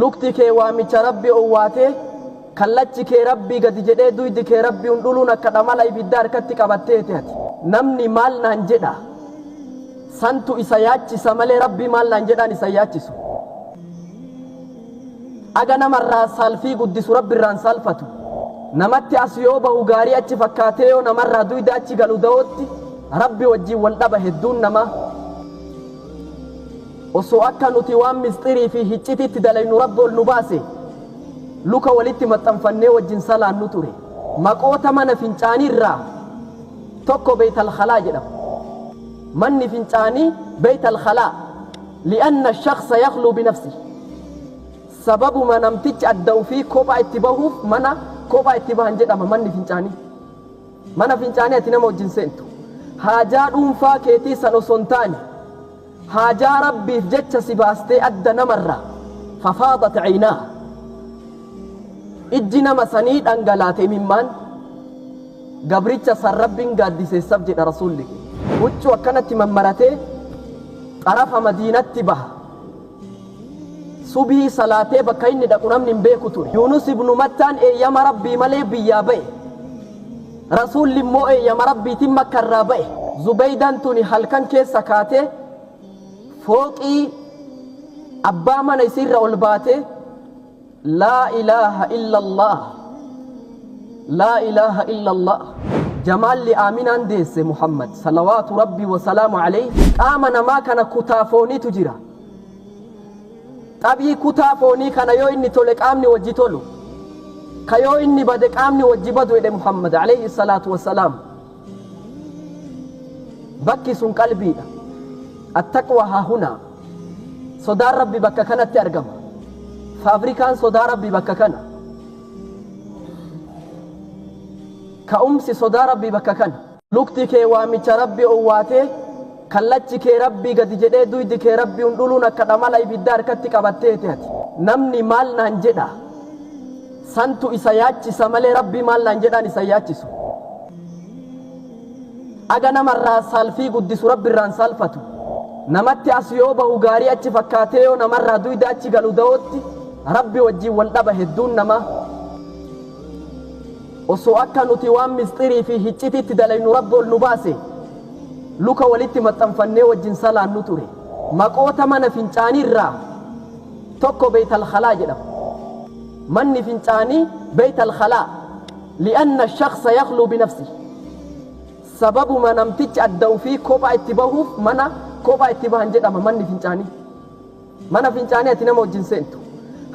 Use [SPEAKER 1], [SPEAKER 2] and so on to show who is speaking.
[SPEAKER 1] lukti kee waamicha rabbi owwaatee kallachi kee rabbi gadi jedhee duydi kee rabbi hundhuluun akka dhamala ibiddaa harkatti qabatteeti ati namni maal naan jedha santu isa yaachisa malee rabbi maal naan jedhaan isa yaachisu aga namarraa saalfii guddisu rabbi irraan saalfatu namatti as yoo bahu gaarii achi fakkaatee yoo namarraa duyda achi galu da'ootti rabbi wajjiin wal dhaba hedduun namaa osoo akka nuti waan mistirii fi hiccititti dalaynu rabbi ol nu baase luka walitti maxxanfannee wajjin salaannu ture maqoota mana fincaanii irraa tokko beeytal khalaa jedhama manni fincaanii beeytal khalaa li'anna shakhsa yakhluu binafsi sababuma namtichi adda'u fi kophaa itti bahuuf mana kophaa itti bahan jedhama manni fincaanii mana fincaanii ati nama wajjin seentu haajaa dhuunfaa keetii san osoo hin taane haajaa rabbiif jecha si baastee adda namarraa fafaadat caynaa ijji nama sanii dhangalaate mimmaan gabricha san rabbiin gaaddiseessaf jedha rasulli huccuu akkanatti mammaratee xarafa madiinatti baha subii salaatee bakka inni dhaqu namni hin beeku ture yuunus ibnu mattaan eeyyama rabbii malee biyyaa ba'e rasulli immoo eeyyama rabbiitiin makka irraa ba'e zubeydaan tuni halkan keessa kaatee fooqii abbaa mana isiirra ol baatee laa ilaaha illa allah laa ilaaha illa allah jamaalli aaminaan deesse muhammad salawaatu rabbii wasalaamu alayhi qaama namaa kana kutaa fooniitu jira xabii kutaa foonii kana yoo inni tole qaamni wajji tolu ka yoo inni bade qaamni wajji badu jedhe muhammad alayhi salaatu wasalaam bakki sun qalbiidha attaqwa haa hunaa sodaan rabbi bakka kanatti argama faabirikaan sodaa rabbi bakka kana ka'umsi sodaa rabbi bakka kana lukti kee waamicha rabbi owwaatee kallachi kee rabbi gadi jedhee duydi kee rabbi hundhuluun akka dhamala ibiddaa harkatti qabatteeti ati namni maal naan jedha santu isa yaachisa malee rabbi maal naan jedhaan isa yaachisu aga namarraa saalfii guddisu rabbi irraan saalfatu namatti as yoo bahu gaarii achi fakkaatee yoo namarraa duyda achi galu da'ootti rabbi wajjiin wal dhaba hedduun namaa osoo akka nuti waan mistirii fi hiccititti dalaynu rabbi ol nu baase luka walitti maxxanfannee wajjin salaannu ture maqoota mana fincaanii irraa tokko beeytal khalaa jedhama manni fincaanii beeytal khalaa li'anna shakhsa yakhluu binafsi sababuma namtichi adda'u fi kophaa itti bahuuf mana kophaa itti bahan jedhama manni fincaanii mana fincaanii ati nama wajjin seentu